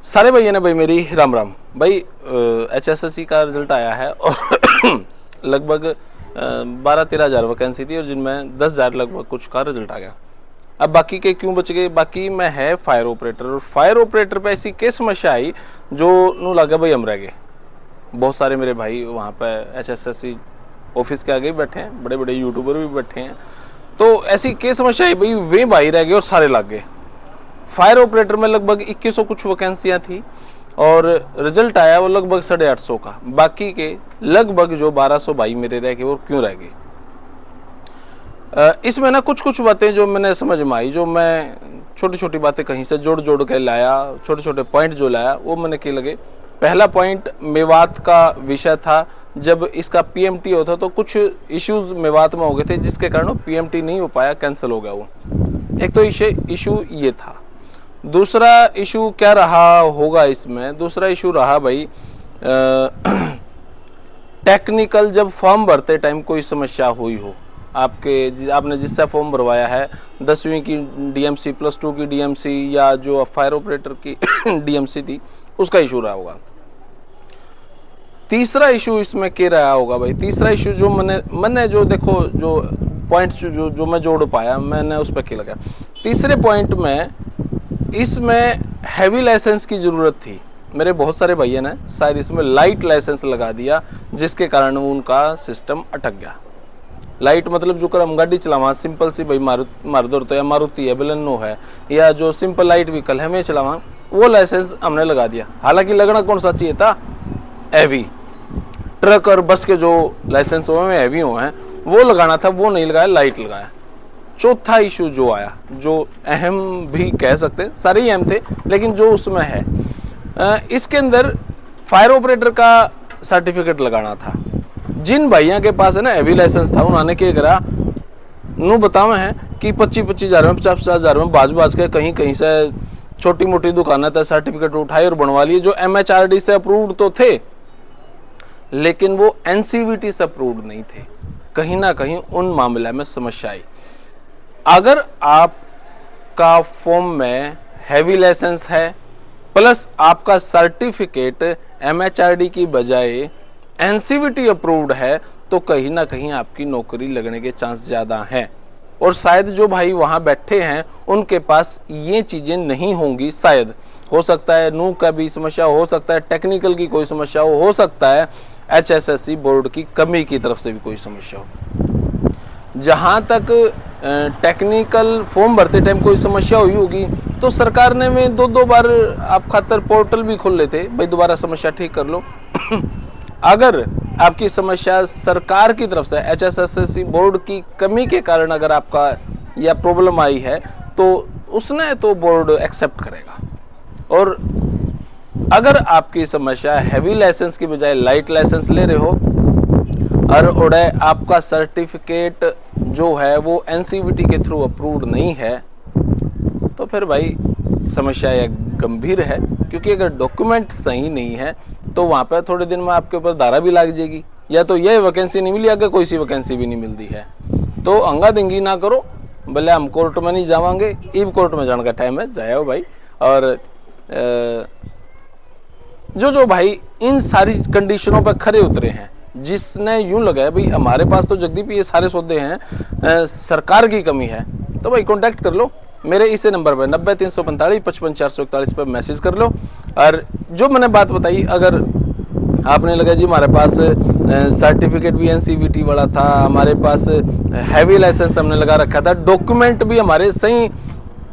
सारे भैया ने भाई मेरी राम राम भाई। HSSC का रिजल्ट आया है और लगभग 12-13 हज़ार वैकेंसी थी और जिनमें 10,000 लगभग कुछ का रिजल्ट आ गया। अब बाकी के क्यों बच गए? बाकी में है फायर ऑपरेटर, और फायर ऑपरेटर पे ऐसी क्या समस्या आई जो नू लगा भाई हम रह गए। बहुत सारे मेरे भाई वहाँ पे HSSC ऑफिस के आगे बैठे हैं, बड़े बड़े यूट्यूबर भी बैठे हैं। तो ऐसी क्या समस्या आई भाई, वे भाई रह गए और सारे लग गए। फायर ऑपरेटर में लगभग 2100 कुछ वैकेंसियां थी और रिजल्ट आया वो लगभग 850 का। बाकी के लगभग जो 1200 भाई मेरे रह गए वो क्यों रह गए? इसमें ना कुछ कुछ बातें जो मैंने समझ में आई, जो मैं छोटी छोटी बातें कहीं से जोड़ जोड़ के लाया, छोटे छोटे पॉइंट जो लाया वो मैंने क्या लगे। पहला पॉइंट मेवात का विषय था। जब इसका PMT होता तो कुछ इश्यूज मेवात में हो गए थे जिसके कारण PMT नहीं हो पाया, कैंसिल हो गया वो। एक तो इशू ये था। दूसरा इशू क्या रहा होगा इसमें? दूसरा इशू रहा भाई टेक्निकल, जब फॉर्म भरते टाइम कोई समस्या हुई हो आपने जिससे फॉर्म भरवाया है, 10वीं की DMC, +2 की DMC या जो फायर ऑपरेटर की DMC थी, उसका इशू रहा होगा। तीसरा इशू इसमें क्या रहा होगा भाई? तीसरा इशू जो मैंने जो देखो जो पॉइंट्स जो मैं जोड़ पाया, मैंने उस पर क्या लगा। तीसरे पॉइंट में इसमें हैवी लाइसेंस की जरूरत थी। मेरे बहुत सारे भैया ने शायद इसमें लाइट लाइसेंस लगा दिया जिसके कारण उनका सिस्टम अटक गया। लाइट मतलब जो कर हम गाड़ी चलावा सिंपल सी भाई मारुति तो या मारुति है, बलेनो है, या जो सिंपल लाइट व्हीकल है मैं चलावा, वो लाइसेंस हमने लगा दिया। हालांकि लगना कौन सा चाहिए था? हैवी ट्रक और बस के जो लाइसेंस हुए हैं हैवी हुए हैं वो लगाना था, वो नहीं लगाया, लाइट लगाया। चौथा इशू जो आया, जो अहम भी कह सकते हैं, सारे ही अहम थे लेकिन जो उसमें है, इसके अंदर फायर ऑपरेटर का सर्टिफिकेट लगाना था। जिन भाइयों के पास है ना हैवी लाइसेंस था, उन्होंने क्या करा, नू बतावे हैं कि 25-25 हज़ार में 50-50 हज़ार में बाज के कहीं कहीं से छोटी मोटी दुकानें तक सर्टिफिकेट उठाए और बनवा लिए, जो MHRD से अप्रूव्ड तो थे लेकिन वो NCVT से अप्रूव्ड नहीं थे। कहीं ना कहीं उन मामले में समस्या आई। अगर आपका फॉर्म में हैवी लाइसेंस है प्लस आपका सर्टिफिकेट MHRD की बजाय NCVT अप्रूव्ड है, तो कहीं ना कहीं आपकी नौकरी लगने के चांस ज़्यादा हैं। और शायद जो भाई वहाँ बैठे हैं उनके पास ये चीज़ें नहीं होंगी। शायद हो सकता है नू का भी समस्या हो सकता है, टेक्निकल की कोई समस्या हो सकता है HSSC बोर्ड की कमी की तरफ से भी कोई समस्या हो। जहाँ तक टेक्निकल फॉर्म भरते टाइम कोई समस्या हुई होगी तो सरकार ने में 2-2 बार आप खातर पोर्टल भी खोल लेते भाई, दोबारा समस्या ठीक कर लो। अगर आपकी समस्या सरकार की तरफ से HSSC बोर्ड की कमी के कारण अगर आपका या प्रॉब्लम आई है तो उसने तो बोर्ड एक्सेप्ट करेगा। और अगर आपकी समस्या हैवी लाइसेंस की बजाय लाइट लाइसेंस ले रहे हो और आपका सर्टिफिकेट जो है वो NCVT के थ्रू अप्रूव्ड नहीं है, तो फिर भाई समस्या यह गंभीर है। क्योंकि अगर डॉक्यूमेंट सही नहीं है तो वहाँ पर थोड़े दिन में आपके ऊपर धारा भी लग जाएगी, या तो यह वैकेंसी नहीं मिली, अगर कोई सी वैकेंसी भी नहीं मिलती है। तो अंगा दिंगी ना करो, भले हम कोर्ट में नहीं जावांगे, ईब कोर्ट में जाने का टाइम है, जाओ भाई। और जो भाई इन सारी कंडीशनों पर खरे उतरे हैं, जिसने यूं लगाया भाई हमारे पास तो जगदीप ये सारे सौदे हैं, सरकार की कमी है, तो भाई कांटेक्ट कर लो मेरे इसे नंबर पर 90-345-55-441 पर मैसेज कर लो। और जो मैंने बात बताई, अगर आपने लगा जी हमारे पास सर्टिफिकेट भी NCVT वाला था, हमारे पास हैवी लाइसेंस हमने लगा रखा था, डॉक्यूमेंट भी हमारे सही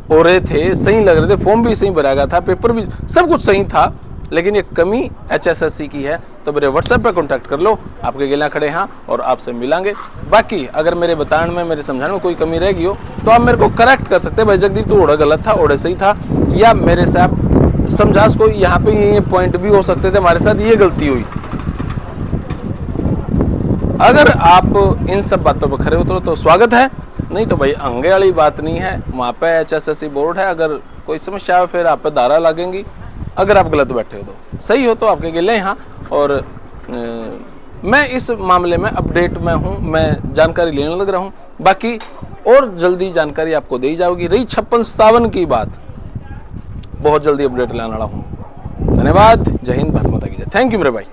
हो रहे थे, सही लग रहे थे, फॉर्म भी सही भरा गया था, पेपर भी सब कुछ सही था, लेकिन ये कमी HSSC की है, तो मेरे WhatsApp पे कांटेक्ट कर लो, आपके गिला खड़े हैं और आपसे मिलांगे। बाकी अगर मेरे बताने में, मेरे समझाने में कोई कमी रह गई हो तो आप मेरे को करेक्ट कर सकते हैं, भाई जगदीप तो ओड़ा गलत था, ओड़ा सही था, या मेरे से आप समझा को यहाँ पे ये पॉइंट भी हो सकते थे, हमारे साथ ये गलती हुई। अगर आप इन सब बातों पर खरे उतरो तो स्वागत है, नहीं तो भाई अंगे वाली बात नहीं है। वहाँ पे HSSC बोर्ड है, अगर कोई समस्या है फिर आप पे धारा लगेंगी। अगर आप गलत बैठे हो तो सही हो तो आपके गिले यहाँ। और मैं इस मामले में अपडेट में हूँ, मैं जानकारी लेने लग रहा हूँ। बाकी और जल्दी जानकारी आपको दी जाएगी। रही 56-57 की बात, बहुत जल्दी अपडेट लाने वाला हूँ। धन्यवाद। जय हिंद, भारत माता की जय। थैंक यू मेरे भाई।